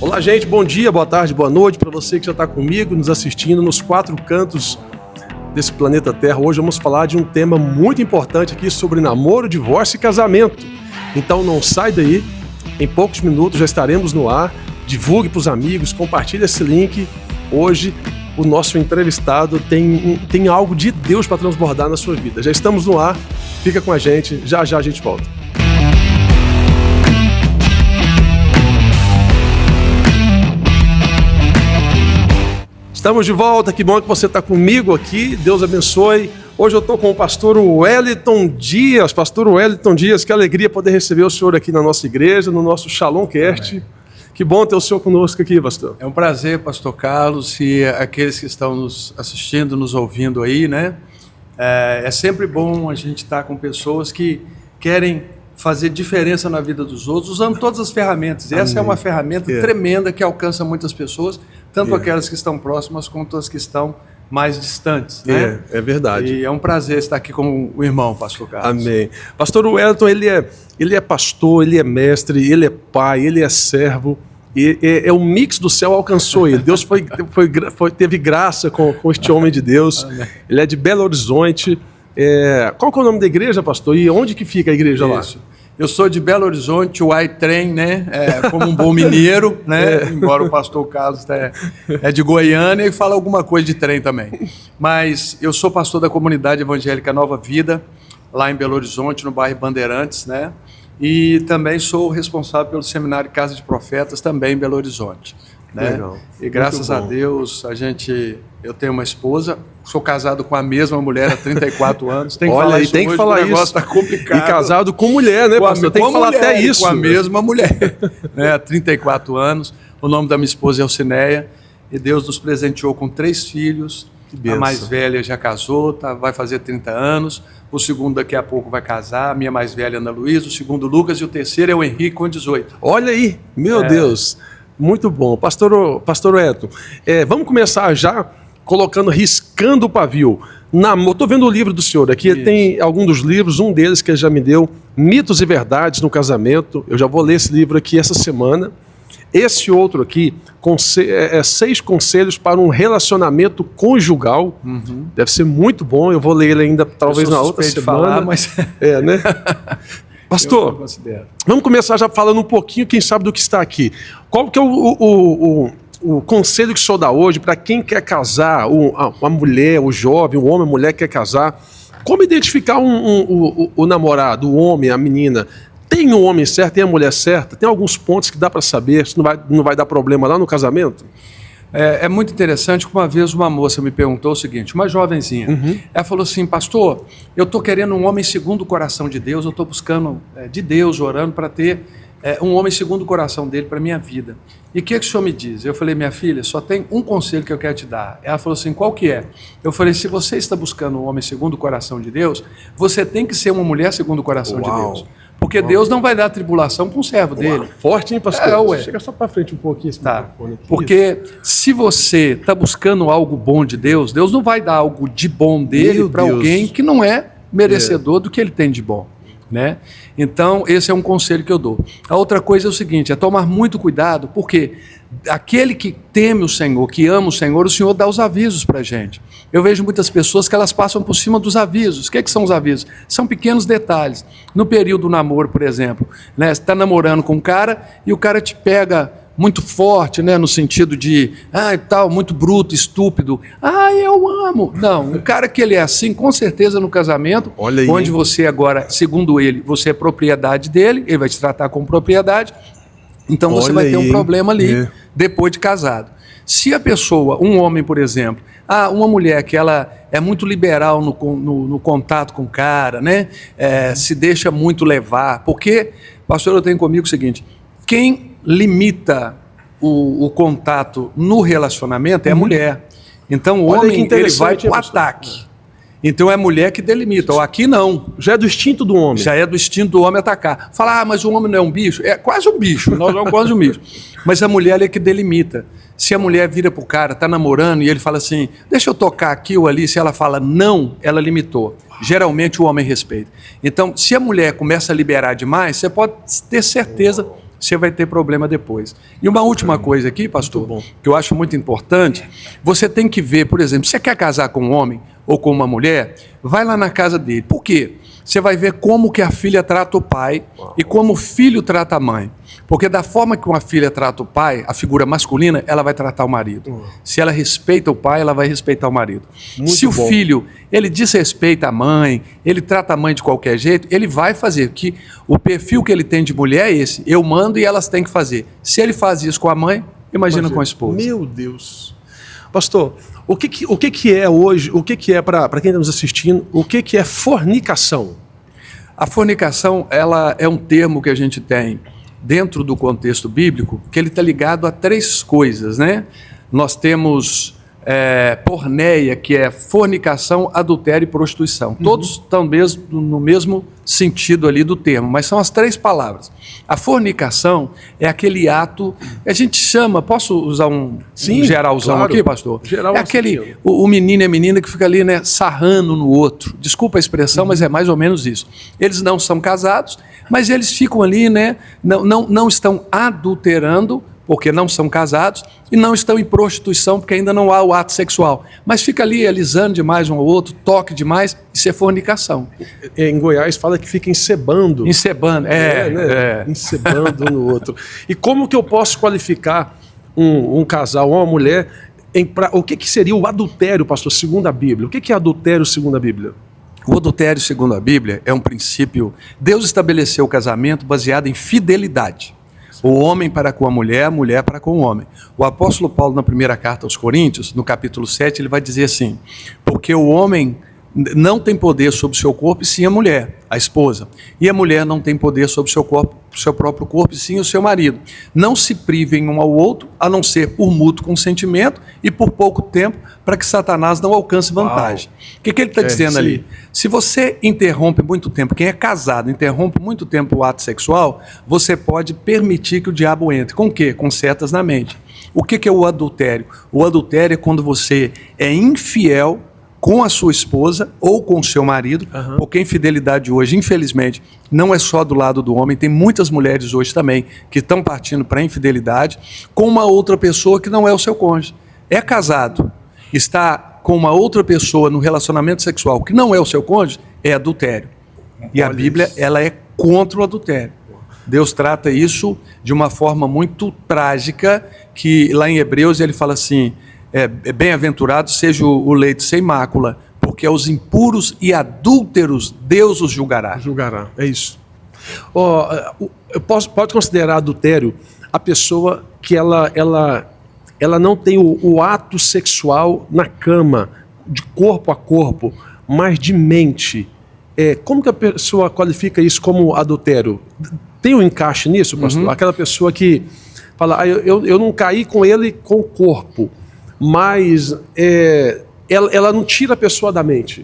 Olá, gente, bom dia, boa tarde, boa noite para você que já está comigo, nos assistindo nos 4 cantos desse planeta Terra. Hoje vamos falar de um tema muito importante aqui sobre namoro, divórcio e casamento. Então não sai daí, em poucos minutos já estaremos no ar. Divulgue para os amigos, compartilhe esse link. Hoje o nosso entrevistado tem algo de Deus para transbordar na sua vida. Já estamos no ar, fica com a gente, já a gente volta. Estamos de volta, que bom que você está comigo aqui, Deus abençoe. Hoje eu estou com o pastor Wellington Dias. Pastor Wellington Dias, que alegria poder receber o senhor aqui na nossa igreja, no nosso Shalom Cast. Amém. Que bom ter o senhor conosco aqui, pastor. É um prazer, pastor Carlos, e aqueles que estão nos assistindo, nos ouvindo aí, né? É sempre bom a gente estar com pessoas que querem fazer diferença na vida dos outros, usando todas as ferramentas. E essa é uma ferramenta tremenda que alcança muitas pessoas, tanto aquelas que estão próximas quanto as que estão mais distantes, né? É verdade. E é um prazer estar aqui com o irmão, pastor Carlos. Amém. Pastor Wellington, ele é pastor, ele é mestre, ele é pai, ele é servo. É o mix do céu alcançou ele. Deus teve graça com este homem de Deus. Amém. Ele é de Belo Horizonte. Qual que é o nome da igreja, pastor? E onde que fica a igreja lá? Eu sou de Belo Horizonte, o trem, né? Como um bom mineiro, né? Embora o pastor Carlos é de Goiânia e fala alguma coisa de trem também. Mas eu sou pastor da comunidade evangélica Nova Vida, lá em Belo Horizonte, no bairro Bandeirantes, né? E também sou responsável pelo Seminário Casa de Profetas, também em Belo Horizonte. Né? Legal. E graças a Deus, eu tenho uma esposa, sou casado com a mesma mulher há 34 anos. Tem que falar isso. Tem que falar isso. O negócio está complicado. E casado com mulher, né, pastor? Tem que falar até isso. Com a mesma mulher, né? Há 34 anos. O nome da minha esposa é Alcineia. E Deus nos presenteou com 3 filhos. A mais velha já casou, vai fazer 30 anos. O segundo daqui a pouco vai casar. A minha mais velha, Ana Luísa. O segundo, Lucas. E o terceiro é o Henrique, com 18. Olha aí, meu Deus. Muito bom. Pastor Wellington, vamos começar já riscando o pavio. Estou vendo o livro do senhor aqui, isso. Tem alguns dos livros, um deles que ele já me deu, Mitos e Verdades no Casamento. Eu já vou ler esse livro aqui essa semana. Esse outro aqui, 6 conselhos para um relacionamento conjugal. Uhum. Deve ser muito bom, eu vou ler ele ainda talvez na outra semana. Falar, mas... né? Pastor, vamos começar já falando um pouquinho, quem sabe, do que está aqui. Qual que é o conselho que o senhor dá hoje para quem quer casar, uma mulher, o jovem, o homem, a mulher que quer casar? Como identificar o namorado, o homem, a menina? Tem o homem certo, tem a mulher certa? Tem alguns pontos que dá para saber se não vai dar problema lá no casamento? É muito interessante que uma vez uma moça me perguntou o seguinte, uma jovenzinha, ela falou assim, pastor, eu estou querendo um homem segundo o coração de Deus, eu estou buscando de Deus, orando para ter um homem segundo o coração dele para a minha vida. E o que o senhor me diz? Eu falei, minha filha, só tem um conselho que eu quero te dar. Ela falou assim, qual que é? Eu falei, se você está buscando um homem segundo o coração de Deus, você tem que ser uma mulher segundo o coração de Deus. Porque Deus não vai dar tribulação para um servo dele. Forte, hein, pastor? Chega só para frente um pouquinho. Porque se você está buscando algo bom de Deus, Deus não vai dar algo de bom dele para alguém que não é merecedor do que ele tem de bom. Né? Então, esse é um conselho que eu dou. A outra coisa é o seguinte, é tomar muito cuidado, porque aquele que teme o Senhor, que ama o Senhor dá os avisos para a gente. Eu vejo muitas pessoas que elas passam por cima dos avisos. O que são os avisos? São pequenos detalhes. No período do namoro, por exemplo, né? Você está namorando com um cara e o cara te pega muito forte, né, no sentido de, muito bruto, estúpido. Eu amo. Não, um cara que ele é assim, com certeza no casamento, onde você agora, segundo ele, você é propriedade dele, ele vai te tratar como propriedade, então você vai ter um problema ali, depois de casado. Se a pessoa, um homem, por exemplo, uma mulher que ela é muito liberal no contato com o cara, né, se deixa muito levar, porque, pastor, eu tenho comigo o seguinte, quem limita o contato no relacionamento é a mulher. Então o homem ele vai para o ataque. Então é a mulher que delimita. Aqui não. Já é do instinto do homem. Já é do instinto do homem atacar. Falar, mas o homem não é um bicho? É quase um bicho, nós somos quase um bicho. Mas a mulher é que delimita. Se a mulher vira para o cara, está namorando, e ele fala assim, deixa eu tocar aqui ou ali, se ela fala não, ela limitou. Geralmente o homem respeita. Então, se a mulher começa a liberar demais, você pode ter certeza você vai ter problema depois. E uma última coisa aqui, pastor, que eu acho muito importante, você tem que ver, por exemplo, você quer casar com um homem ou com uma mulher, vai lá na casa dele. Por quê? Você vai ver como que a filha trata o pai e como o filho trata a mãe. Porque da forma que uma filha trata o pai, a figura masculina, ela vai tratar o marido. Se ela respeita o pai, ela vai respeitar o marido. Se o filho, ele desrespeita a mãe, ele trata a mãe de qualquer jeito, ele vai fazer. Que o perfil que ele tem de mulher é esse. Eu mando e elas têm que fazer. Se ele faz isso com a mãe, imagina com a esposa. Meu Deus. Pastor, o que é hoje, o que é, para quem está nos assistindo, o que é fornicação? A fornicação, ela é um termo que a gente tem dentro do contexto bíblico, que ele está ligado a 3 coisas, né? Nós temos porneia, que é fornicação, adultério e prostituição. Todos estão no mesmo sentido ali do termo, mas são as 3 palavras. A fornicação é aquele ato, a gente chama, posso usar um geralzão, claro, aqui, pastor? Geral, é aquele, o menino e a menina que fica ali, né, sarrando no outro. Desculpa a expressão, mas é mais ou menos isso. Eles não são casados, mas eles ficam ali, né, não estão adulterando, porque não são casados, e não estão em prostituição, porque ainda não há o ato sexual. Mas fica ali alisando demais um ao outro, toque demais, isso é fornicação. Em Goiás fala que fica encebando. Encebando, Encebando um no outro. E como que eu posso qualificar um casal ou uma mulher, o que seria o adultério, pastor, segundo a Bíblia? O que é adultério segundo a Bíblia? O adultério, segundo a Bíblia, é um princípio... Deus estabeleceu o casamento baseado em fidelidade. O homem para com a mulher para com o homem. O apóstolo Paulo, na primeira carta aos Coríntios, no capítulo 7, ele vai dizer assim: porque o homem não tem poder sobre o seu corpo, e sim a mulher, a esposa. E a mulher não tem poder sobre o seu corpo, seu próprio corpo, e sim o seu marido. Não se privem um ao outro, a não ser por mútuo consentimento e por pouco tempo, para que Satanás não alcance vantagem. O que ele está dizendo ali? Se você interrompe muito tempo, quem é casado interrompe muito tempo o ato sexual, você pode permitir que o diabo entre. Com o quê? Com setas na mente. O que é o adultério? O adultério é quando você é infiel com a sua esposa ou com o seu marido, porque a infidelidade hoje, infelizmente, não é só do lado do homem, tem muitas mulheres hoje também que estão partindo para a infidelidade com uma outra pessoa que não é o seu cônjuge. É casado, está com uma outra pessoa no relacionamento sexual que não é o seu cônjuge, é adultério. E a Bíblia, ela é contra o adultério. Deus trata isso de uma forma muito trágica, que lá em Hebreus ele fala assim: bem-aventurado seja o leito sem mácula, porque aos impuros e adúlteros Deus os julgará. Julgará, é isso. Pode considerar adultério a pessoa que ela não tem o ato sexual na cama, de corpo a corpo, mas de mente. Como que a pessoa qualifica isso como adultério? Tem um encaixe nisso, pastor? Aquela pessoa que fala, eu não caí com ele com o corpo, mas ela não tira a pessoa da mente.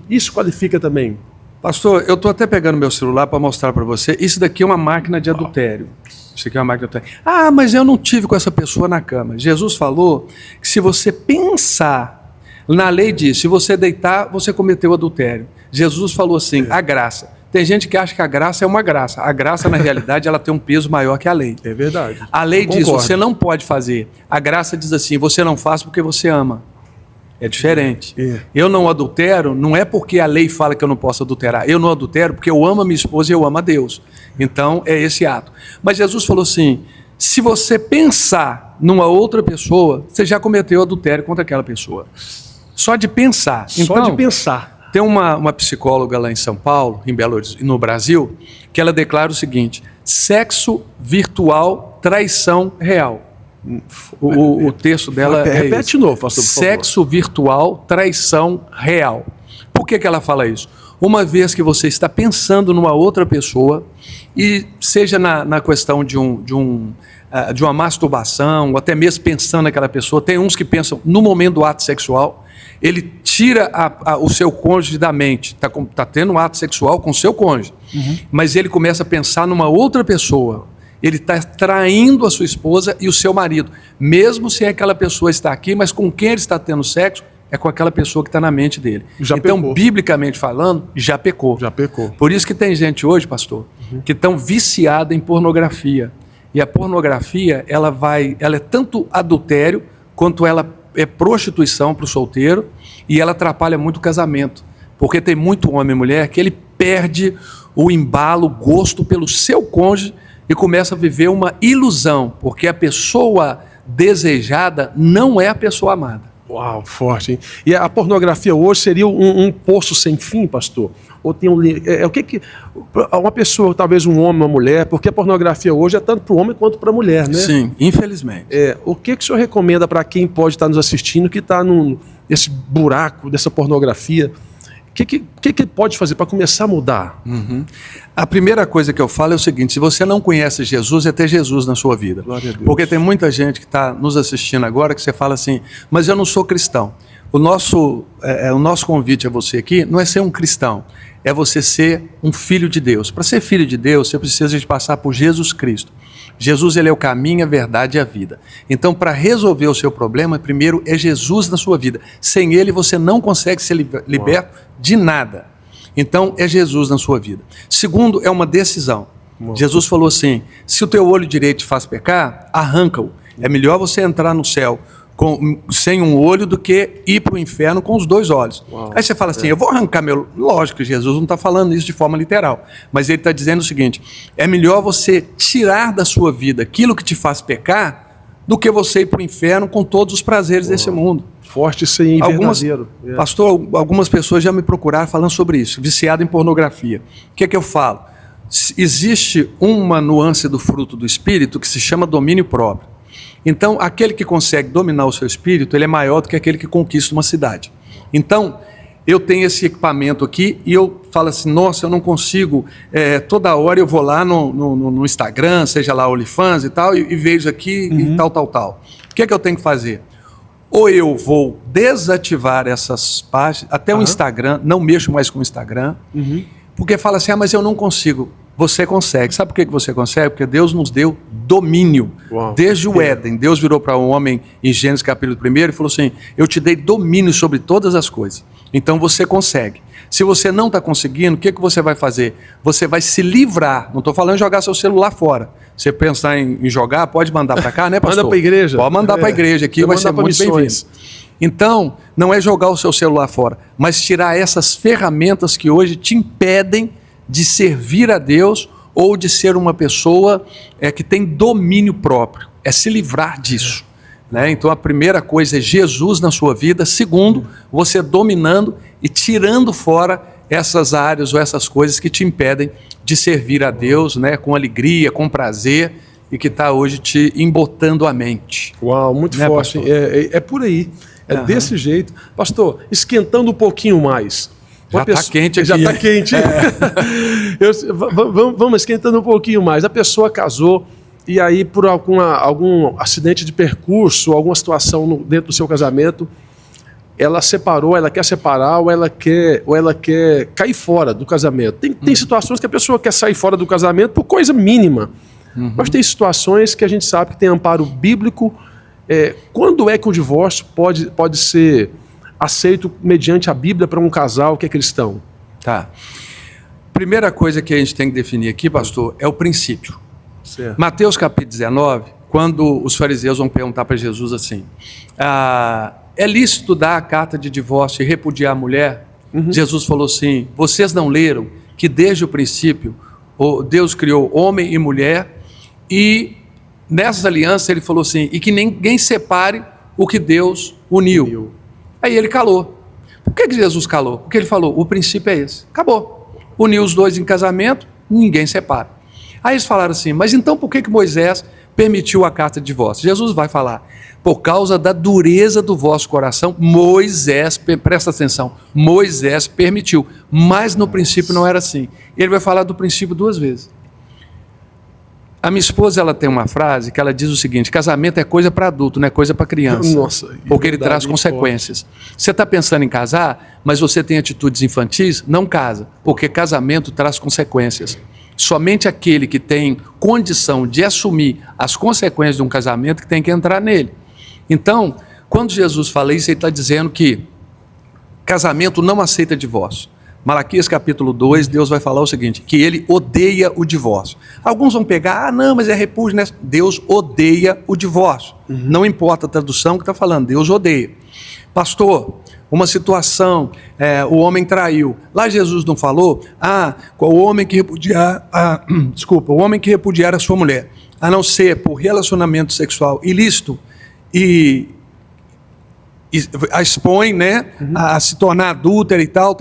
Isso qualifica também. Pastor, eu estou até pegando meu celular para mostrar para você. Isso daqui é uma máquina de adultério. Isso aqui é uma máquina de adultério. Ah, mas eu não tive com essa pessoa na cama. Jesus falou que se você pensar, na lei diz, se você deitar, você cometeu adultério. Jesus falou assim, a graça. Tem gente que acha que a graça é uma graça. A graça, na realidade, ela tem um peso maior que a lei. É verdade. A lei diz, você não pode fazer. A graça diz assim, você não faz porque você ama. É diferente. Eu não adultero, não é porque a lei fala que eu não posso adulterar. Eu não adultero porque eu amo a minha esposa e eu amo a Deus. Então, é esse ato. Mas Jesus falou assim, se você pensar numa outra pessoa, você já cometeu adultério contra aquela pessoa. Só de pensar. Só de pensar. Tem uma psicóloga lá em São Paulo, em Belo Horizonte, no Brasil, que ela declara o seguinte: sexo virtual, traição real. O texto dela repete de novo, pastor, por favor. Sexo virtual, traição real. Por que ela fala isso? Uma vez que você está pensando numa outra pessoa, e seja na questão de uma masturbação, ou até mesmo pensando naquela pessoa, tem uns que pensam no momento do ato sexual, ele tira o seu cônjuge da mente, está tendo um ato sexual com o seu cônjuge, mas ele começa a pensar numa outra pessoa, ele está traindo a sua esposa e o seu marido, mesmo sem aquela pessoa estar aqui, mas com quem ele está tendo sexo, é com aquela pessoa que está na mente dele. Então, biblicamente falando, já pecou. Já pecou. Por isso que tem gente hoje, pastor, que estão viciada em pornografia. E a pornografia, ela é tanto adultério, quanto ela é prostituição para o solteiro, e ela atrapalha muito o casamento. Porque tem muito homem e mulher que ele perde o embalo, o gosto pelo seu cônjuge e começa a viver uma ilusão, porque a pessoa desejada não é a pessoa amada. Uau, forte, hein? E a pornografia hoje seria um poço sem fim, pastor? Ou tem o que uma pessoa, talvez um homem, uma mulher, porque a pornografia hoje é tanto para o homem quanto para a mulher, né? Sim, infelizmente. O que o senhor recomenda para quem pode estar nos assistindo, que está nesse buraco dessa pornografia? O que pode fazer para começar a mudar? A primeira coisa que eu falo é o seguinte: se você não conhece Jesus, é ter Jesus na sua vida. Glória a Deus. Porque tem muita gente que está nos assistindo agora que você fala assim, mas eu não sou cristão. O nosso convite a você aqui não é ser um cristão, é você ser um filho de Deus. Para ser filho de Deus, você precisa de passar por Jesus Cristo. Jesus, ele é o caminho, a verdade e a vida. Então, para resolver o seu problema, primeiro é Jesus na sua vida. Sem ele, você não consegue ser liberto de nada. Então, é Jesus na sua vida. Segundo, é uma decisão. Jesus falou assim: se o teu olho direito te faz pecar, arranca-o. É melhor você entrar no céu sem um olho do que ir para o inferno com os dois olhos. Aí você fala assim, eu vou arrancar meu... Lógico que Jesus não está falando isso de forma literal, mas ele está dizendo o seguinte: é melhor você tirar da sua vida aquilo que te faz pecar do que você ir para o inferno com todos os prazeres desse mundo. Forte isso aí, verdadeiro. Pastor, algumas pessoas já me procuraram falando sobre isso, viciado em pornografia. O que é que eu falo? Existe uma nuance do fruto do Espírito que se chama domínio próprio. Então, aquele que consegue dominar o seu espírito, ele é maior do que aquele que conquista uma cidade. Então, eu tenho esse equipamento aqui e eu falo assim, nossa, eu não consigo, toda hora eu vou lá no Instagram, seja lá OnlyFans e tal, e vejo aqui e tal. O que é que eu tenho que fazer? Ou eu vou desativar essas páginas, até o Instagram, não mexo mais com o Instagram, porque fala assim, mas eu não consigo. Você consegue. Sabe por que você consegue? Porque Deus nos deu domínio. Desde o Éden, Deus virou para o homem em Gênesis capítulo 1 e falou assim, eu te dei domínio sobre todas as coisas. Então você consegue. Se você não está conseguindo, o que você vai fazer? Você vai se livrar. Não estou falando de jogar seu celular fora. Você pensar em jogar, pode mandar para cá, né, pastor? Manda para a igreja. Pode mandar para a igreja aqui, vai ser muito bem-vindo. Então, não é jogar o seu celular fora, mas tirar essas ferramentas que hoje te impedem de servir a Deus ou de ser uma pessoa que tem domínio próprio. É se livrar disso. Né? Então, a primeira coisa é Jesus na sua vida. Segundo, você dominando e tirando fora essas áreas ou essas coisas que te impedem de servir a Deus, né? Com alegria, com prazer, e que está hoje te embotando a mente. Uau, muito forte. É por aí. É desse jeito. Pastor, esquentando um pouquinho mais. Já está quente aqui. Já está quente. Vamos esquentando um pouquinho mais. A pessoa casou e aí por algum acidente de percurso, alguma situação dentro do seu casamento, ela separou, ela quer separar ou ela quer cair fora do casamento. Tem situações que a pessoa quer sair fora do casamento por coisa mínima. Mas tem situações que a gente sabe que tem amparo bíblico. Quando é que o divórcio pode ser aceito mediante a Bíblia para um casal que é cristão? Tá. Primeira coisa que a gente tem que definir aqui, pastor, é o princípio. Certo. Mateus capítulo 19, quando os fariseus vão perguntar para Jesus assim, é lícito dar a carta de divórcio e repudiar a mulher? Jesus falou assim, vocês não leram que desde o princípio Deus criou homem e mulher e nessas alianças ele falou assim, e que ninguém separe o que Deus uniu. Aí ele calou. Por que Jesus calou? Porque ele falou, o princípio é esse. Acabou. Uniu os dois em casamento, ninguém separa. Aí eles falaram assim, mas então por que Moisés permitiu a carta de divórcio? Jesus vai falar, por causa da dureza do vosso coração, Moisés, presta atenção, Moisés permitiu, mas no princípio não era assim. Ele vai falar do princípio duas vezes. A minha esposa, ela tem uma frase que ela diz o seguinte, casamento é coisa para adulto, não é coisa para criança. Nossa, porque ele traz consequências. Você está pensando em casar, mas você tem atitudes infantis, não casa, porque casamento traz consequências. Somente aquele que tem condição de assumir as consequências de um casamento que tem que entrar nele. Então, quando Jesus fala isso, ele está dizendo que casamento não aceita divórcio. Malaquias capítulo 2, Deus vai falar o seguinte, que ele odeia o divórcio. Alguns vão pegar, não, mas é repúdio, né? Deus odeia o divórcio. Não importa a tradução que está falando, Deus odeia. Pastor, uma situação, o homem traiu. Lá Jesus não falou, o homem que repudiar a sua mulher, a não ser por relacionamento sexual ilícito e a expõe, né, a se tornar adúltera e tal.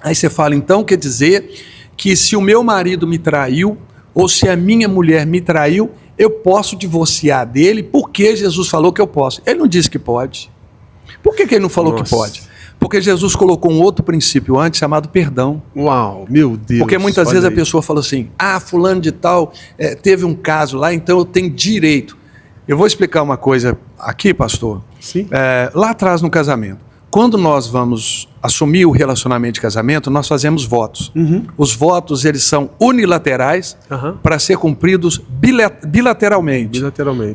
Aí você fala, então quer dizer que se o meu marido me traiu, ou se a minha mulher me traiu, eu posso divorciar dele, porque Jesus falou que eu posso. Ele não disse que pode. Por que ele não falou que pode? Porque Jesus colocou um outro princípio antes, chamado perdão. Uau, meu Deus. Porque muitas vezes a pessoa fala assim, fulano de tal teve um caso lá, então eu tenho direito. Eu vou explicar uma coisa aqui, pastor. Sim. Lá atrás no casamento, quando nós vamos assumir o relacionamento de casamento, nós fazemos votos. Os votos, eles são unilaterais para ser cumpridos bilateralmente.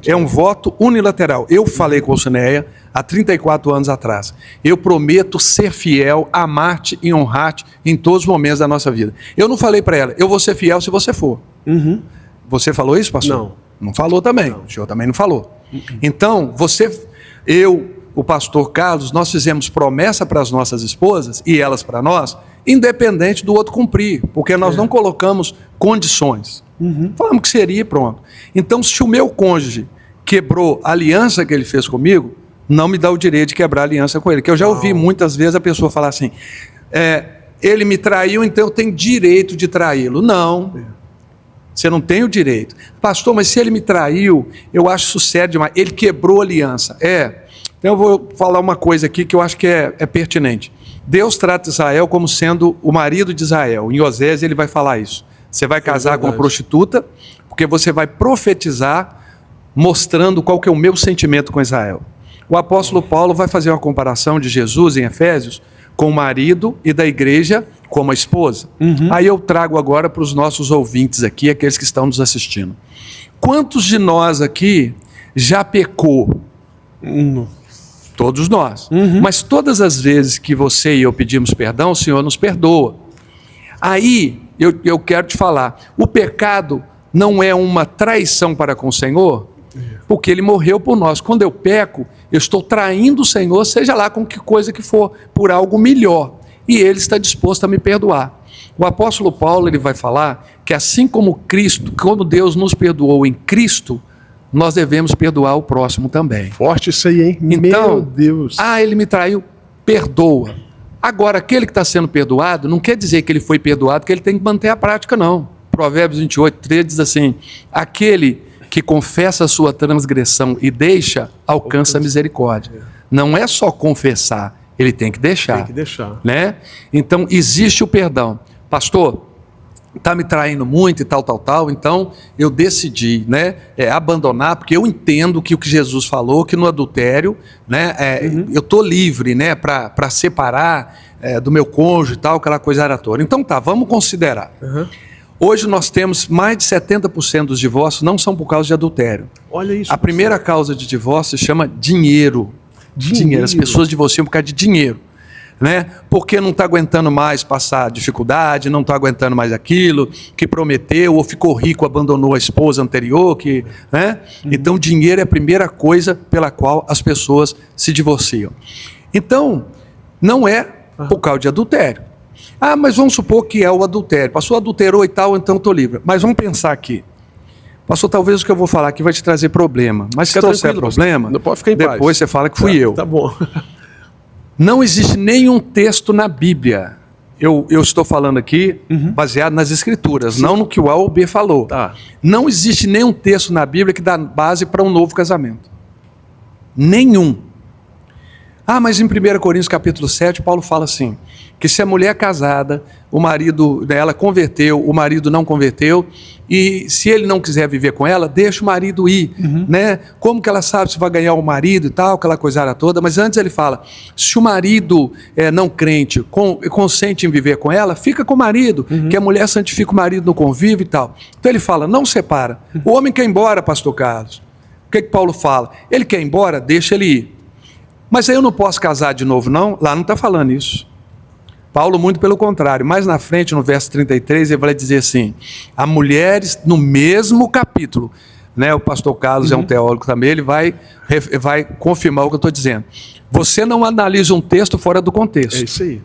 É um voto unilateral. Eu falei com a Cineia há 34 anos atrás. Eu prometo ser fiel, amar-te e honrar-te em todos os momentos da nossa vida. Eu não falei para ela, eu vou ser fiel se você for. Você falou isso, pastor? Não. Não falou também. Não. O senhor também não falou. Então, o pastor Carlos, nós fizemos promessa para as nossas esposas e elas para nós, independente do outro cumprir, porque nós não colocamos condições. Falamos que seria e pronto. Então, se o meu cônjuge quebrou a aliança que ele fez comigo, não me dá o direito de quebrar a aliança com ele. Que eu já ouvi muitas vezes a pessoa falar assim, ele me traiu, então eu tenho direito de traí-lo. Não. Você não tem o direito. Pastor, mas se ele me traiu, eu acho isso sério demais. Ele quebrou a aliança. Então eu vou falar uma coisa aqui que eu acho que é pertinente. Deus trata Israel como sendo o marido de Israel. Em Osés ele vai falar isso. Você vai casar com uma prostituta, porque você vai profetizar mostrando qual que é o meu sentimento com Israel. O apóstolo Paulo vai fazer uma comparação de Jesus em Efésios com o marido e da igreja como a esposa. Aí eu trago agora para os nossos ouvintes aqui, aqueles que estão nos assistindo. Quantos de nós aqui já pecou? Todos nós. Mas todas as vezes que você e eu pedimos perdão, o Senhor nos perdoa. Aí eu quero te falar, o pecado não é uma traição para com o Senhor, porque Ele morreu por nós. Quando eu peco, eu estou traindo o Senhor, seja lá com que coisa que for, por algo melhor. E Ele está disposto a me perdoar. O apóstolo Paulo ele vai falar que assim como Cristo, como Deus nos perdoou em Cristo, nós devemos perdoar o próximo também. Forte isso aí, hein? Então, meu Deus. Ele me traiu, perdoa. Agora, aquele que está sendo perdoado, não quer dizer que ele foi perdoado, que ele tem que manter a prática, não. Provérbios 28:3 diz assim, aquele que confessa a sua transgressão e deixa, alcança a misericórdia. Não é só confessar, ele tem que deixar. Tem que deixar. Né? Então, existe o perdão. Pastor, está me traindo muito e tal, então eu decidi, né, abandonar, porque eu entendo que o que Jesus falou, que no adultério, né, eu estou livre, né, para separar do meu cônjuge e tal, aquela coisa era toda. Então vamos considerar. Hoje nós temos mais de 70% dos divórcios não são por causa de adultério. Olha isso. A primeira causa de divórcio se chama dinheiro. Dinheiro. As pessoas divorciam por causa de dinheiro. Né? Porque não está aguentando mais passar dificuldade, não está aguentando mais aquilo que prometeu, ou ficou rico, abandonou a esposa anterior, né? Então dinheiro é a primeira coisa pela qual as pessoas se divorciam. Então, não é por causa de adultério. Mas vamos supor que é o adultério. Pastor, adulterou e tal, então estou livre. Mas vamos pensar aqui. Pastor, talvez o que eu vou falar aqui vai te trazer problema. Mas se trouxer problema, não pode ficar em paz. Depois você fala que fui eu. Tá bom. Não existe nenhum texto na Bíblia, eu estou falando aqui baseado nas Escrituras, não no que o A ou B falou. Não existe nenhum texto na Bíblia que dá base para um novo casamento. Nenhum. Mas em 1 Coríntios capítulo 7, Paulo fala assim, que se a mulher é casada, o marido dela converteu, o marido não converteu, e se ele não quiser viver com ela, deixa o marido ir, né? Como que ela sabe se vai ganhar o marido e tal, aquela coisada toda, mas antes ele fala, se o marido não crente consente em viver com ela, fica com o marido, que a mulher santifica o marido no convívio e tal. Então ele fala, não separa. O homem quer ir embora, pastor Carlos. O que Paulo fala? Ele quer ir embora, deixa ele ir. Mas aí eu não posso casar de novo, não? Lá não está falando isso. Paulo, muito pelo contrário. Mais na frente, no verso 33, ele vai dizer assim, a mulheres, no mesmo capítulo, né, o pastor Carlos é um teólogo também, ele vai confirmar o que eu estou dizendo. Você não analisa um texto fora do contexto. É isso aí.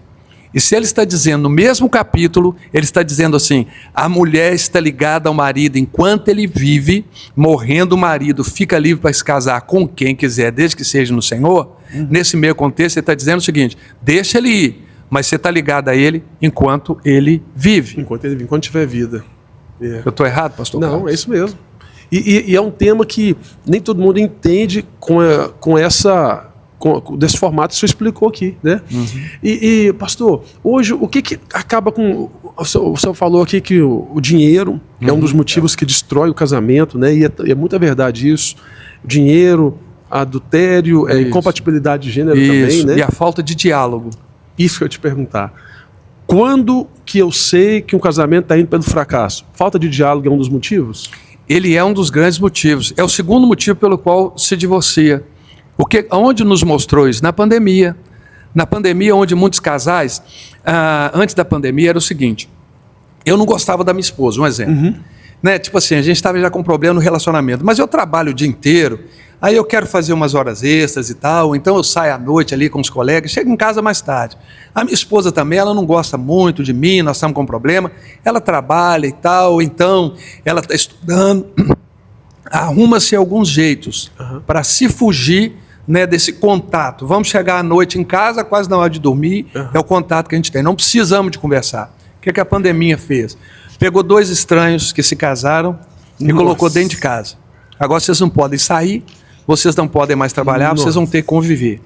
E se ele está dizendo, no mesmo capítulo, ele está dizendo assim, a mulher está ligada ao marido enquanto ele vive, morrendo o marido, fica livre para se casar com quem quiser, desde que seja no Senhor. Nesse meio contexto, ele está dizendo o seguinte, deixa ele ir, mas você está ligado a ele enquanto ele vive. Enquanto ele vive, enquanto tiver vida. Eu estou errado, pastor Não, Carlos? é isso mesmo. E é um tema que nem todo mundo entende desse formato que você explicou aqui, né? E pastor, hoje o que acaba com... O senhor falou aqui que o dinheiro é um dos motivos que destrói o casamento, né? E é muita verdade isso. Dinheiro, adultério, incompatibilidade de gênero também, né? E a falta de diálogo. Isso que eu ia te perguntar. Quando que eu sei que um casamento está indo pelo fracasso? Falta de diálogo é um dos motivos? Ele é um dos grandes motivos. É o segundo motivo pelo qual se divorcia. Onde nos mostrou isso? Na pandemia. Na pandemia, onde muitos casais, antes da pandemia, era o seguinte, eu não gostava da minha esposa, um exemplo. Né? Tipo assim, a gente estava já com um problema no relacionamento, mas eu trabalho o dia inteiro, aí eu quero fazer umas horas extras e tal, então eu saio à noite ali com os colegas, chego em casa mais tarde. A minha esposa também, ela não gosta muito de mim, nós estamos com um problema, ela trabalha e tal, então ela está estudando, arruma-se alguns jeitos para se fugir, né, desse contato. Vamos chegar à noite em casa, quase na hora de dormir, é o contato que a gente tem. Não precisamos de conversar. O que a pandemia fez? Pegou dois estranhos que se casaram e colocou dentro de casa. Agora vocês não podem sair, vocês não podem mais trabalhar, vocês vão ter que conviver.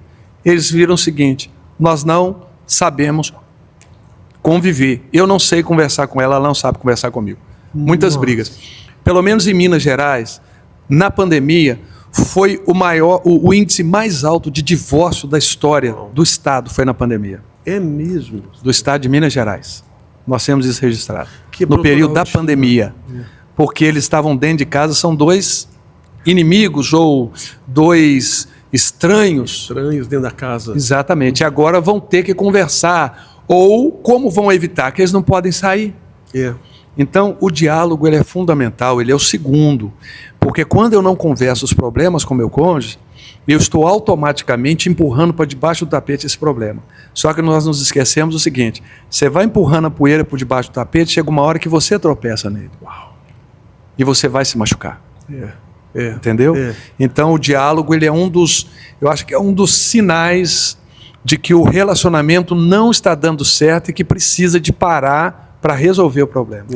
Eles viram o seguinte, nós não sabemos conviver. Eu não sei conversar com ela, ela não sabe conversar comigo. Muitas brigas. Pelo menos em Minas Gerais, na pandemia, foi o índice mais alto de divórcio da história do Estado, foi na pandemia. É mesmo? Do Estado de Minas Gerais. Nós temos isso registrado. No período da pandemia. Porque eles estavam dentro de casa, são dois inimigos ou dois estranhos. Estranhos dentro da casa. Exatamente. E agora vão ter que conversar. Ou como vão evitar? Que eles não podem sair. Então, o diálogo ele é fundamental, ele é o segundo. Porque quando eu não converso os problemas com meu cônjuge, eu estou automaticamente empurrando para debaixo do tapete esse problema. Só que nós nos esquecemos do seguinte, você vai empurrando a poeira por debaixo do tapete, chega uma hora que você tropeça nele. E você vai se machucar. Entendeu? Então, o diálogo ele é eu acho que é um dos sinais de que o relacionamento não está dando certo e que precisa de parar para resolver o problema.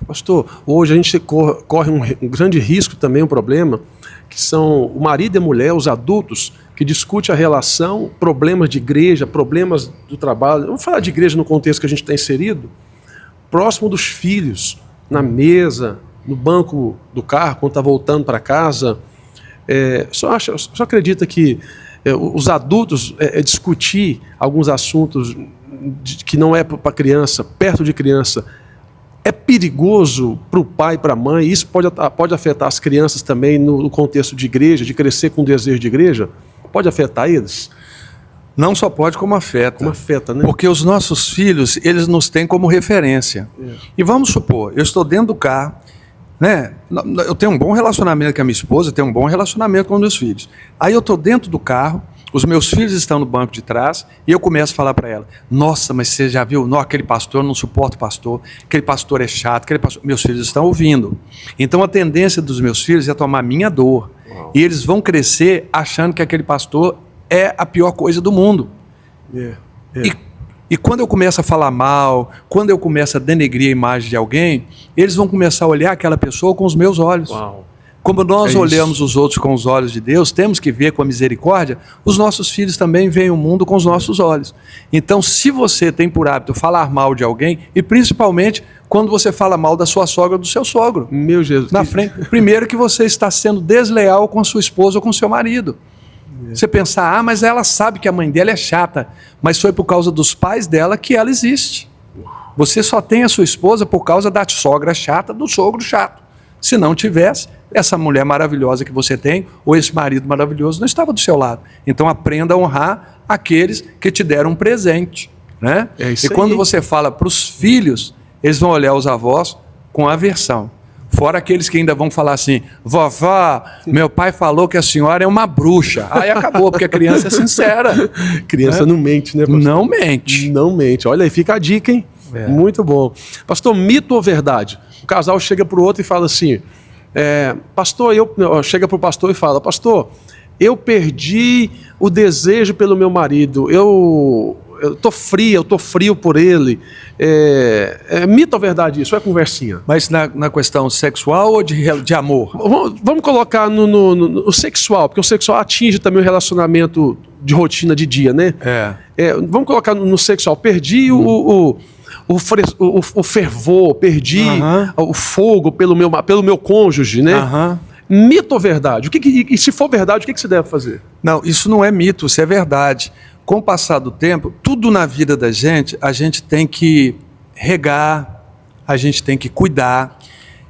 Pastor, hoje a gente corre um grande risco também, um problema, que são o marido e a mulher, os adultos, que discutem a relação, problemas de igreja, problemas do trabalho. Vamos falar de igreja no contexto que a gente está inserido, próximo dos filhos, na mesa, no banco do carro, quando está voltando para casa. Só acredita que os adultos discutir alguns assuntos que não é para criança, perto de criança, é perigoso para o pai e para a mãe? Isso pode afetar as crianças também no contexto de igreja, de crescer com desejo de igreja? Pode afetar eles? Não só pode, como afeta. Como afeta, né? Porque os nossos filhos, eles nos têm como referência. E vamos supor, eu estou dentro do carro, né? Eu tenho um bom relacionamento com a minha esposa, tenho um bom relacionamento com os meus filhos. Aí eu estou dentro do carro, os meus filhos estão no banco de trás e eu começo a falar para ela, nossa, mas você já viu, não, aquele pastor, eu não suporto pastor, aquele pastor é chato, meus filhos estão ouvindo. Então a tendência dos meus filhos é tomar minha dor. E eles vão crescer achando que aquele pastor é a pior coisa do mundo. E quando eu começo a falar mal, quando eu começo a denegrir a imagem de alguém, eles vão começar a olhar aquela pessoa com os meus olhos. Como nós olhamos os outros com os olhos de Deus, temos que ver com a misericórdia, os nossos filhos também veem o mundo com os nossos olhos. Então, se você tem por hábito falar mal de alguém, e principalmente quando você fala mal da sua sogra ou do seu sogro, meu Jesus, na frente, primeiro que você está sendo desleal com a sua esposa ou com o seu marido. Você pensar, mas ela sabe que a mãe dela é chata, mas foi por causa dos pais dela que ela existe. Você só tem a sua esposa por causa da sogra chata, do sogro chato. Se não tivesse, essa mulher maravilhosa que você tem, ou esse marido maravilhoso, não estava do seu lado. Então aprenda a honrar aqueles que te deram um presente, né? É isso e quando aí. você fala para os filhos, eles vão olhar os avós com aversão. Fora aqueles que ainda vão falar assim, vovó, meu pai falou que a senhora é uma bruxa. Aí acabou, porque a criança é sincera. Criança não mente, né, pastor? Não mente. Não mente. Olha aí, fica a dica, hein? Muito bom. Pastor, mito ou verdade? O casal chega para o outro e fala assim, pastor, chega para o pastor e fala, pastor, eu perdi o desejo pelo meu marido, eu tô frio por ele. É mito ou verdade isso? É conversinha? Mas na questão sexual ou de amor? Vamos colocar no sexual, porque o sexual atinge também o relacionamento de rotina de dia, né? Vamos colocar no sexual. Perdi o fervor, perdi o fogo pelo meu cônjuge, né? Mito ou verdade? E se for verdade, o que se deve fazer? Não, isso não é mito, isso é verdade. Com o passar do tempo, tudo na vida da gente, a gente tem que regar, a gente tem que cuidar.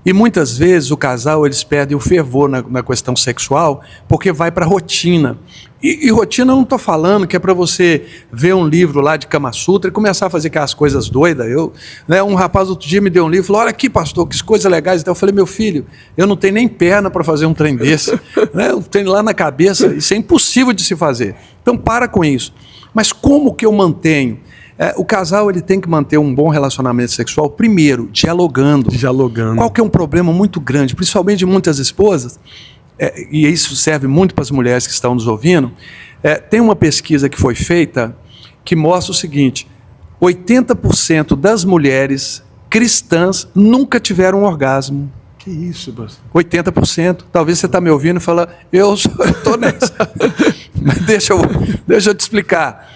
E muitas vezes o casal, eles perdem o fervor na questão sexual, porque vai para a rotina. E rotina eu não estou falando que é para você ver um livro lá de Kama Sutra e começar a fazer aquelas coisas doidas. Um rapaz outro dia me deu um livro e falou, olha aqui, pastor, que coisas legais. Então eu falei, meu filho, eu não tenho nem perna para fazer um trem desse. Eu tenho lá na cabeça, isso é impossível de se fazer. Então para com isso. Mas como que eu mantenho? O casal ele tem que manter um bom relacionamento sexual, primeiro, dialogando. Qual que é um problema muito grande, principalmente de muitas esposas, e isso serve muito para as mulheres que estão nos ouvindo, tem uma pesquisa que foi feita que mostra o seguinte, 80% das mulheres cristãs nunca tiveram um orgasmo. Que isso, pastor? 80%. Talvez você está me ouvindo e fala, eu estou nessa. Mas deixa eu te explicar.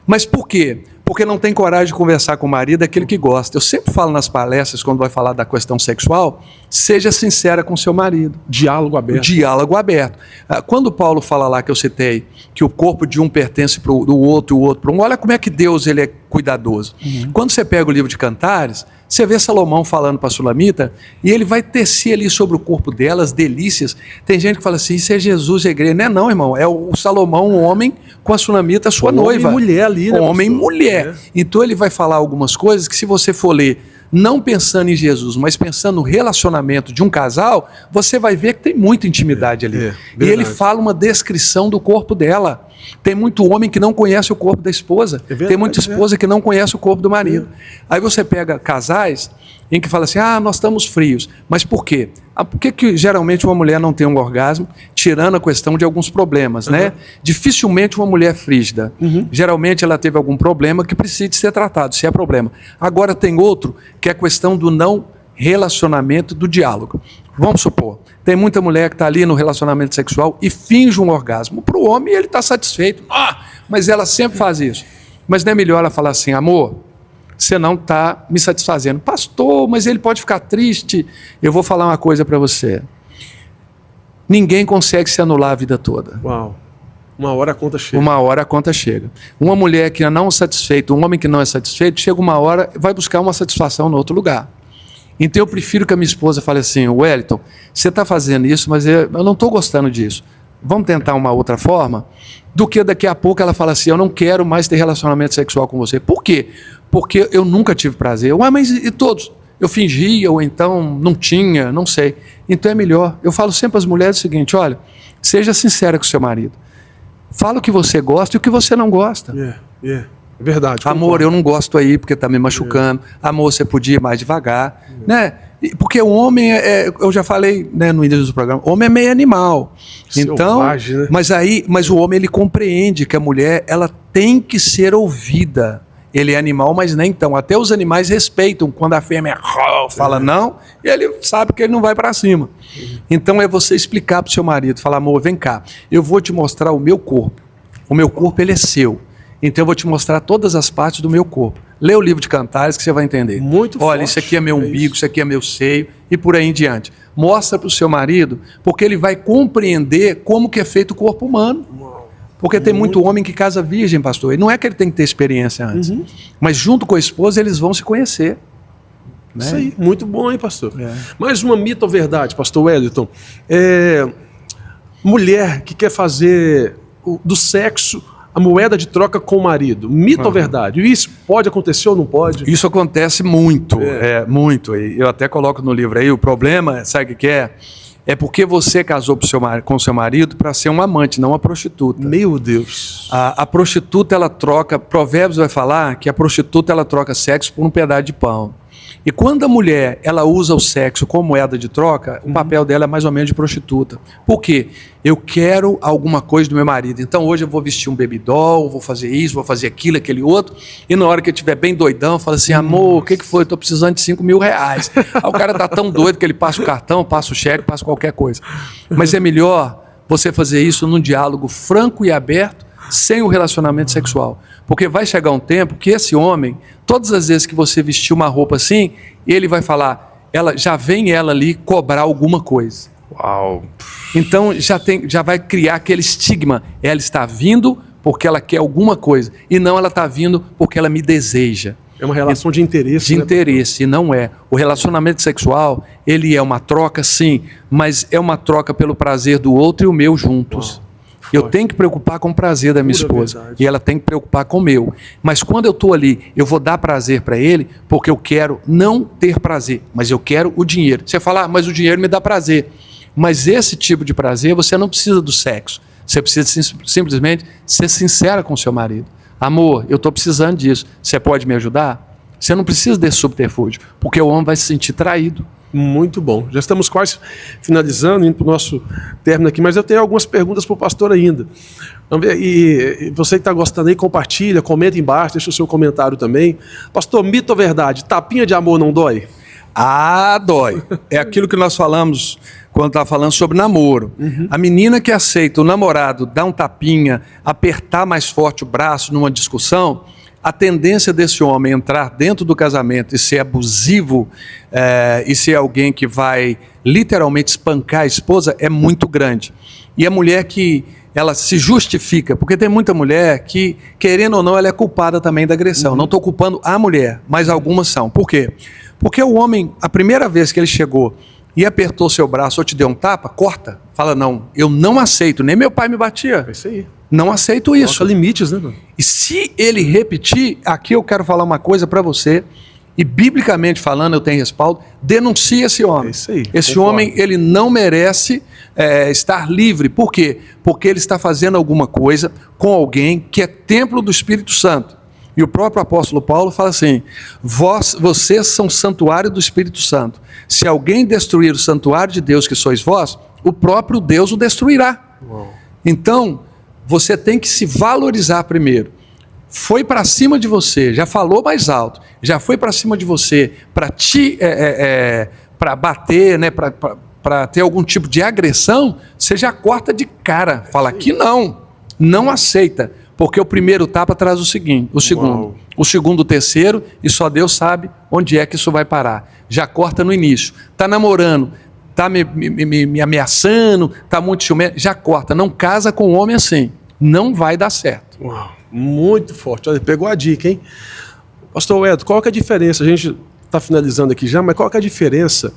Mas por quê? Porque não tem coragem de conversar com o marido, é aquele que gosta. Eu sempre falo nas palestras, quando vai falar da questão sexual, seja sincera com seu marido. Diálogo aberto. Diálogo aberto. Quando Paulo fala lá, que eu citei, que o corpo de um pertence do outro e o outro para um, olha como é que Deus ele é cuidadoso. Quando você pega o livro de Cantares, você vê Salomão falando para a Sulamita, e ele vai tecer ali sobre o corpo dela as delícias. Tem gente que fala assim, isso é Jesus e a igreja. Não é não, irmão, é o Salomão, um homem, com a Sulamita, sua noiva. Homem e mulher ali, né? Homem e mulher. Então ele vai falar algumas coisas que, se você for ler, não pensando em Jesus, mas pensando no relacionamento de um casal, você vai ver que tem muita intimidade ali. E ele fala uma descrição do corpo dela. Tem muito homem que não conhece o corpo da esposa. Tem muita esposa que não conhece o corpo do marido. Aí você pega casais em que fala assim, nós estamos frios. Mas por quê? Por que geralmente uma mulher não tem um orgasmo, tirando a questão de alguns problemas, né? Dificilmente uma mulher frígida. Geralmente ela teve algum problema que precisa de ser tratado, se é problema. Agora tem outro, que é a questão do não relacionamento, do diálogo. Vamos supor, tem muita mulher que está ali no relacionamento sexual e finge um orgasmo. Para o homem ele está satisfeito, mas ela sempre faz isso. Mas não é melhor ela falar assim, amor, você não está me satisfazendo. Pastor, mas ele pode ficar triste. Eu vou falar uma coisa para você. Ninguém consegue se anular a vida toda. Uau. Uma hora a conta chega. Uma hora a conta chega. Uma mulher que não é satisfeita, um homem que não é satisfeito, chega uma hora e vai buscar uma satisfação em outro lugar. Então eu prefiro que a minha esposa fale assim, Wellington, você está fazendo isso, mas eu não estou gostando disso. Vamos tentar uma outra forma? Do que daqui a pouco ela fala assim, eu não quero mais ter relacionamento sexual com você. Por quê? Porque eu nunca tive prazer. Mas e todos? Eu fingia, ou então não tinha, não sei. Então é melhor. Eu falo sempre às mulheres o seguinte, olha, seja sincera com o seu marido. Fala o que você gosta e o que você não gosta. É verdade. Amor, eu não gosto aí porque está me machucando. Amor, você podia ir mais devagar. Né? Porque o homem, eu já falei, né, no início do programa, o homem é meio animal. Selvagem, então, né? mas o homem ele compreende que a mulher ela tem que ser ouvida. Ele é animal, mas nem tão. Até os animais respeitam quando a fêmea fala não, e ele sabe que ele não vai para cima. Então é você explicar para o seu marido, falar, amor, vem cá, eu vou te mostrar o meu corpo. O meu corpo ele é seu. Então eu vou te mostrar todas as partes do meu corpo. Lê o livro de Cantares que você vai entender. Muito Olha, forte, isso aqui é meu umbigo, isso aqui é meu seio, e por aí em diante. Mostra para o seu marido, porque ele vai compreender como que é feito o corpo humano. Porque tem muito homem que casa virgem, pastor. E não é que ele tem que ter experiência antes. Mas junto com a esposa eles vão se conhecer. Né? Isso aí, muito bom, hein, pastor? Mais uma mito ou verdade, pastor Wellington. Mulher que quer fazer do sexo a moeda de troca com o marido. Mito ou verdade? Isso pode acontecer ou não pode? Isso acontece muito, muito. E eu até coloco no livro aí, o problema, sabe o que é? É porque você casou com o seu marido para ser um amante, não uma prostituta. Meu Deus. A prostituta, ela troca, Provérbios vai falar que a prostituta, ela troca sexo por um pedaço de pão. E quando a mulher, ela usa o sexo como moeda de troca, o papel dela é mais ou menos de prostituta. Por quê? Eu quero alguma coisa do meu marido. Então hoje eu vou vestir um baby doll, vou fazer isso, vou fazer aquilo, aquele outro. E na hora que eu estiver bem doidão, eu falo assim, amor, o que foi? Eu estou precisando de 5 mil reais. Aí o cara tá tão doido que ele passa o cartão, passa o cheque, passa qualquer coisa. Mas é melhor você fazer isso num diálogo franco e aberto, sem o relacionamento sexual. Porque vai chegar um tempo que esse homem, todas as vezes que você vestir uma roupa assim, ele vai falar, já vem ela ali cobrar alguma coisa. Uau! Então já vai criar aquele estigma. Ela está vindo porque ela quer alguma coisa, e não ela está vindo porque ela me deseja. É uma relação de interesse. De interesse, e não é. O relacionamento sexual, ele é uma troca, sim, mas é uma troca pelo prazer do outro e o meu juntos. Uau. Eu tenho que preocupar com o prazer da minha esposa. Verdade. E ela tem que preocupar com o meu. Mas quando eu estou ali, eu vou dar prazer para ele, porque eu quero não ter prazer, mas eu quero o dinheiro. Você fala, mas o dinheiro me dá prazer. Mas esse tipo de prazer, você não precisa do sexo. Você precisa simplesmente ser sincera com o seu marido. Amor, eu estou precisando disso. Você pode me ajudar? Você não precisa desse subterfúgio, porque o homem vai se sentir traído. Muito bom. Já estamos quase finalizando, indo para o nosso término aqui, mas eu tenho algumas perguntas para o pastor ainda. Vamos ver, e você que está gostando aí, compartilha, comenta embaixo, deixa o seu comentário também. Pastor, mito ou verdade? Tapinha de amor não dói? Ah, dói. É aquilo que nós falamos quando estava falando sobre namoro. A menina que aceita o namorado dar um tapinha, apertar mais forte o braço numa discussão, a tendência desse homem entrar dentro do casamento e ser abusivo e ser alguém que vai literalmente espancar a esposa é muito grande. E a mulher que ela se justifica, porque tem muita mulher que, querendo ou não, ela é culpada também da agressão. Não estou culpando a mulher, mas algumas são. Por quê? Porque o homem, a primeira vez que ele chegou e apertou seu braço ou te deu um tapa, corta. Fala, não, eu não aceito, nem meu pai me batia. É isso aí. Não aceito isso. Coloca limites, né? E se ele repetir, aqui eu quero falar uma coisa para você, e biblicamente falando, eu tenho respaldo, denuncie esse homem. É isso aí. Esse Concordo. homem, ele não merece estar livre. Por quê? Porque ele está fazendo alguma coisa com alguém que é templo do Espírito Santo. E o próprio apóstolo Paulo fala assim, vocês são santuário do Espírito Santo. Se alguém destruir o santuário de Deus que sois vós, o próprio Deus o destruirá. Uau. Então, você tem que se valorizar primeiro. Foi para cima de você, já falou mais alto, já foi para cima de você para para bater, né, para ter algum tipo de agressão, você já corta de cara. Fala que não aceita. Porque o primeiro tapa traz o segundo, Uau. o segundo, o terceiro, e só Deus sabe onde é que isso vai parar. Já corta no início. Está namorando, está me ameaçando, está muito ciumento, já corta. Não casa com um homem assim. Não vai dar certo. Uau, muito forte. Olha, pegou a dica, hein? Pastor Edo, qual que é a diferença? A gente está finalizando aqui já, mas qual que é a diferença?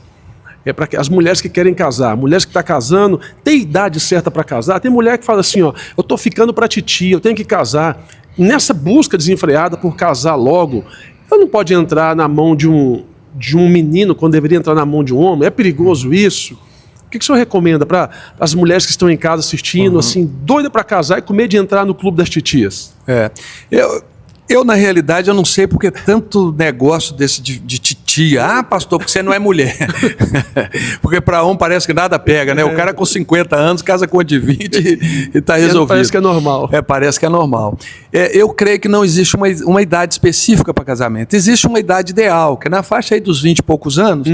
É para as mulheres que querem casar, mulheres que estão casando, tem idade certa para casar. Tem mulher que fala assim, ó, eu estou ficando para titia, eu tenho que casar. Nessa busca desenfreada por casar logo, ela não pode entrar na mão de um menino quando deveria entrar na mão de um homem. É perigoso isso? O que o senhor recomenda para as mulheres que estão em casa assistindo, assim, doida para casar e com medo de entrar no clube das titias? Eu, na realidade, eu não sei porque tanto negócio desse de titia. Ah, pastor, porque você não é mulher. Porque para homem parece que nada pega, né? O cara com 50 anos casa com a de 20 e está resolvido. Parece que é normal. Parece que é normal. Eu creio que não existe uma idade específica para casamento. Existe uma idade ideal, que é na faixa aí dos 20 e poucos anos,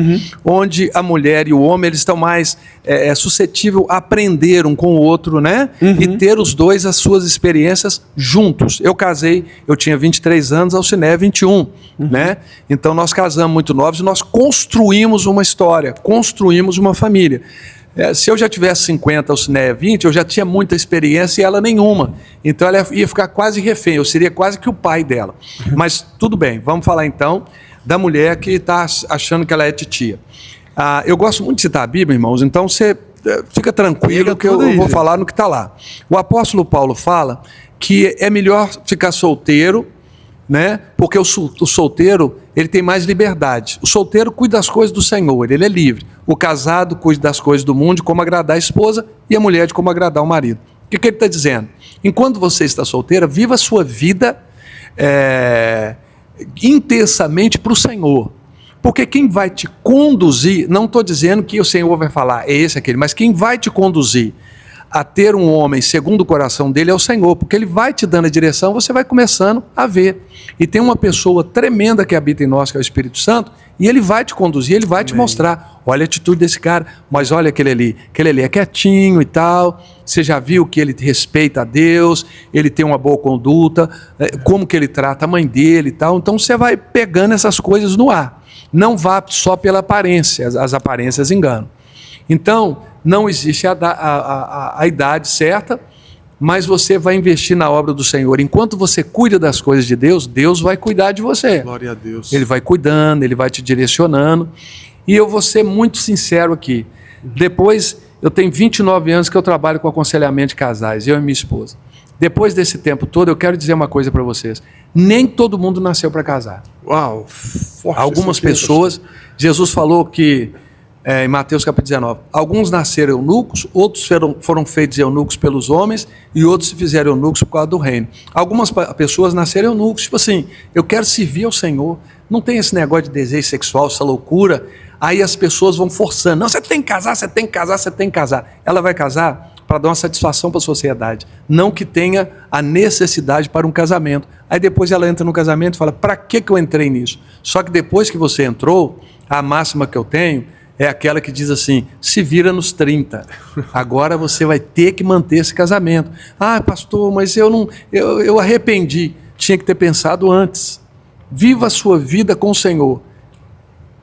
onde a mulher e o homem eles estão mais suscetíveis a aprender um com o outro, né? E ter os dois as suas experiências juntos. Eu casei, eu tinha 23 anos, a Alciné 21, né? Então nós casamos muito novos e nós construímos uma história, construímos uma família. Se eu já tivesse 50, a Alciné 20, eu já tinha muita experiência e ela nenhuma. Então ela ia ficar quase refém, eu seria quase que o pai dela. Mas tudo bem, vamos falar então da mulher que está achando que ela é titia. Eu gosto muito de citar a Bíblia, irmãos, então você fica tranquilo que eu vou falar no que está lá. O apóstolo Paulo fala que é melhor ficar solteiro, né? Porque o solteiro, ele tem mais liberdade. O solteiro cuida das coisas do Senhor, ele é livre. O casado cuida das coisas do mundo, de como agradar a esposa, e a mulher de como agradar o marido. O que ele está dizendo? Enquanto você está solteira, viva a sua vida intensamente para o Senhor. Porque quem vai te conduzir, não estou dizendo que o Senhor vai falar, é esse, aquele, mas quem vai te conduzir a ter um homem segundo o coração dele é o Senhor, porque ele vai te dando a direção, você vai começando a ver. E tem uma pessoa tremenda que habita em nós, que é o Espírito Santo, e ele vai te conduzir, ele vai te mostrar, olha a atitude desse cara, mas olha aquele ali é quietinho e tal, você já viu que ele respeita a Deus, ele tem uma boa conduta, como que ele trata a mãe dele e tal, então você vai pegando essas coisas no ar. Não vá só pela aparência, as aparências enganam. Então, não existe a idade certa, mas você vai investir na obra do Senhor. Enquanto você cuida das coisas de Deus, Deus vai cuidar de você. Glória a Deus. Ele vai cuidando, ele vai te direcionando. E eu vou ser muito sincero aqui. Depois, eu tenho 29 anos que eu trabalho com aconselhamento de casais, eu e minha esposa. Depois desse tempo todo, eu quero dizer uma coisa para vocês. Nem todo mundo nasceu para casar. Uau! Forte. Algumas pessoas, Jesus falou que, em Mateus capítulo 19, alguns nasceram eunucos, outros foram feitos eunucos pelos homens e outros se fizeram eunucos por causa do reino. Algumas pessoas nasceram eunucos, tipo assim, eu quero servir ao Senhor, não tem esse negócio de desejo sexual, essa loucura, aí as pessoas vão forçando, não, você tem que casar, você tem que casar, você tem que casar. Ela vai casar para dar uma satisfação para a sociedade, não que tenha a necessidade para um casamento. Aí depois ela entra no casamento e fala, para que eu entrei nisso? Só que depois que você entrou, a máxima que eu tenho é aquela que diz assim, se vira nos 30, agora você vai ter que manter esse casamento. Ah, pastor, mas eu arrependi, tinha que ter pensado antes. Viva a sua vida com o Senhor.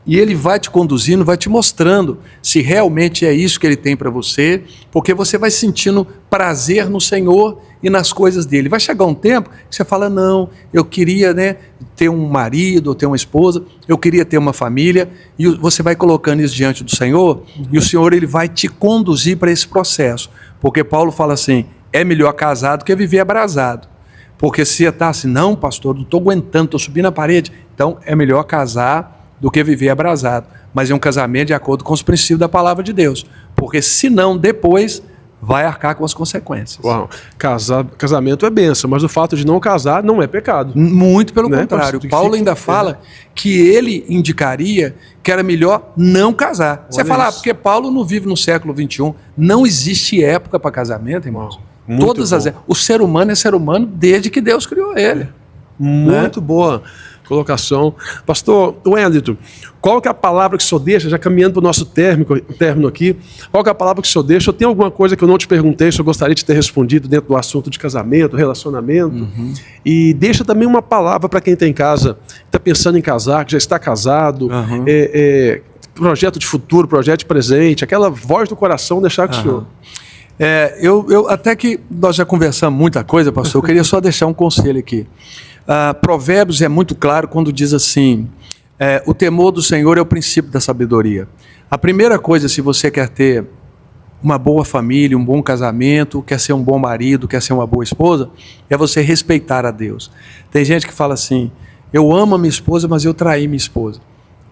E Ele vai te conduzindo, vai te mostrando se realmente é isso que Ele tem para você, porque você vai sentindo prazer no Senhor e nas coisas dEle. Vai chegar um tempo que você fala, não, eu queria ter um marido, ou ter uma esposa, eu queria ter uma família, e você vai colocando isso diante do Senhor, e o Senhor Ele vai te conduzir para esse processo. Porque Paulo fala assim, é melhor casado que viver abrasado. Porque se você está assim, não pastor, não estou aguentando, estou subindo a parede, então é melhor casar do que viver abrasado, mas é um casamento de acordo com os princípios da palavra de Deus, porque senão depois vai arcar com as consequências. Uau. Casamento é bênção, mas o fato de não casar não é pecado. Muito pelo contrário, Paulo ainda fala que ele indicaria que era melhor não casar. Você fala, porque Paulo não vive no século 21, não existe época para casamento, irmãos. Todas as o ser humano é ser humano desde que Deus criou ele. Muito boa colocação. Pastor Wellington, qual que é a palavra que o senhor deixa, já caminhando para o nosso término aqui, qual que é a palavra que o senhor deixa? Tem alguma coisa que eu não te perguntei, se eu gostaria de ter respondido dentro do assunto de casamento, relacionamento? E deixa também uma palavra para quem está em casa, está pensando em casar, que já está casado, projeto de futuro, projeto de presente, aquela voz do coração deixar com o senhor. Eu até que nós já conversamos muita coisa, pastor, eu queria só deixar um conselho aqui. Provérbios é muito claro quando diz assim, o temor do Senhor é o princípio da sabedoria. A primeira coisa, se você quer ter uma boa família, um bom casamento, quer ser um bom marido, quer ser uma boa esposa, é você respeitar a Deus. Tem gente que fala assim, eu amo a minha esposa, mas eu traí minha esposa.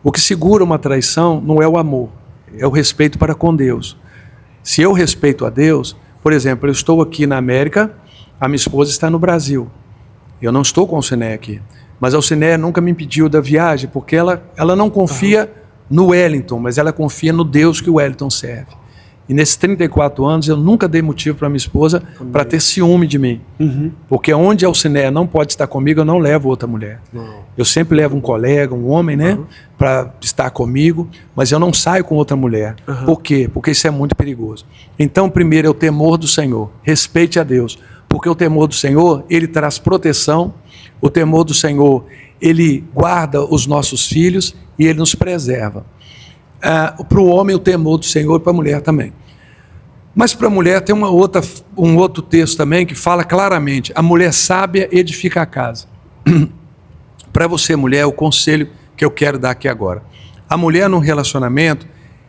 O que segura uma traição não é o amor, é o respeito para com Deus. Se eu respeito a Deus, por exemplo, eu estou aqui na América, a minha esposa está no Brasil. Eu não estou com o Ciné aqui, mas a Ciné nunca me impediu da viagem, porque ela não confia no Wellington, mas ela confia no Deus que o Wellington serve. E nesses 34 anos eu nunca dei motivo para minha esposa para ter ciúme de mim. Porque onde a Ciné não pode estar comigo, eu não levo outra mulher. Eu sempre levo um colega, um homem, para estar comigo, mas eu não saio com outra mulher. Por quê? Porque isso é muito perigoso. Então, primeiro é o temor do Senhor. Respeite a Deus. Porque o temor do Senhor, ele traz proteção, o temor do Senhor, ele guarda os nossos filhos e ele nos preserva. Para o homem, o temor do Senhor, e para a mulher também. Mas para a mulher tem um outro texto também que fala claramente, a mulher sábia edifica a casa. Para você, mulher, o conselho que eu quero dar aqui agora. A mulher num relacionamento,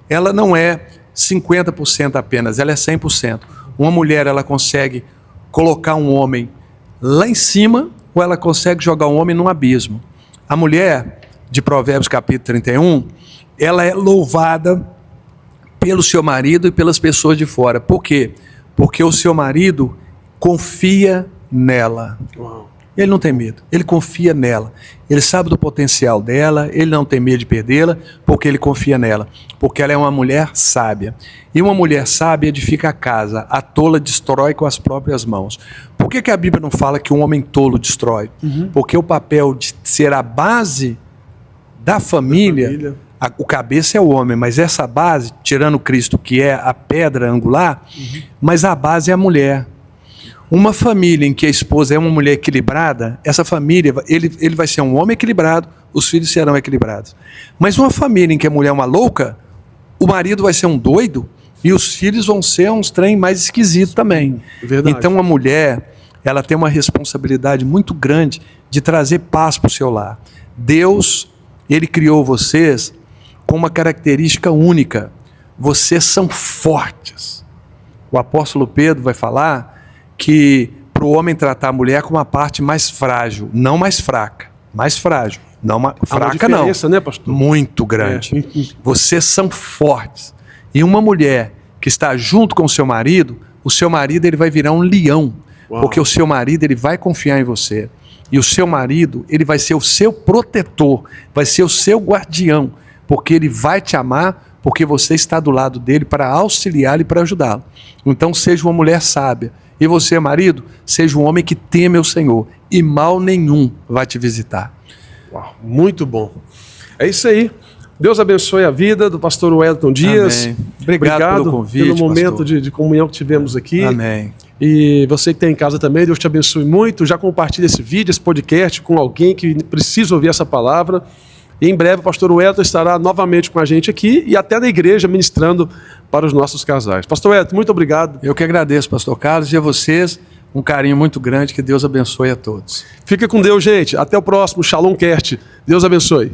ela não é 50% apenas, ela é 100%. Uma mulher, ela consegue colocar um homem lá em cima ou ela consegue jogar um homem num abismo. A mulher de Provérbios capítulo 31, ela é louvada pelo seu marido e pelas pessoas de fora. Por quê? Porque o seu marido confia nela. Uau. Ele não tem medo, ele confia nela. Ele sabe do potencial dela, ele não tem medo de perdê-la, porque ele confia nela. Porque ela é uma mulher sábia. E uma mulher sábia edifica a casa, a tola destrói com as próprias mãos. Por que a Bíblia não fala que um homem tolo destrói? Porque o papel de ser a base da família, o cabeça é o homem, mas essa base, tirando Cristo, que é a pedra angular, mas a base é a mulher. Uma família em que a esposa é uma mulher equilibrada, essa família, ele vai ser um homem equilibrado, os filhos serão equilibrados. Mas uma família em que a mulher é uma louca, o marido vai ser um doido e os filhos vão ser uns trem mais esquisitos também. Verdade. Então a mulher, ela tem uma responsabilidade muito grande de trazer paz para o seu lar. Deus, ele criou vocês com uma característica única. Vocês são fortes. O apóstolo Pedro vai falar que para o homem tratar a mulher como uma parte mais frágil, não mais fraca, mais frágil, não fraca não, né, pastor? muito grande. Vocês são fortes. E uma mulher que está junto com o seu marido ele vai virar um leão, porque o seu marido ele vai confiar em você. E o seu marido ele vai ser o seu protetor, vai ser o seu guardião, porque ele vai te amar, porque você está do lado dele para auxiliá-lo e para ajudá-lo. Então seja uma mulher sábia. E você, marido, seja um homem que teme o Senhor, e mal nenhum vai te visitar. Uau, muito bom. É isso aí. Deus abençoe a vida do pastor Wellington Dias. Amém. Obrigado pelo convite, pelo momento de comunhão que tivemos aqui. Amém. E você que está em casa também, Deus te abençoe muito. Já compartilhe esse vídeo, esse podcast com alguém que precisa ouvir essa palavra. E em breve o pastor Wellington estará novamente com a gente aqui e até na igreja ministrando para os nossos casais. Pastor Wellington, muito obrigado. Eu que agradeço, pastor Carlos, e a vocês um carinho muito grande. Que Deus abençoe a todos. Fica com Deus, gente. Até o próximo Shalom Cast. Deus abençoe.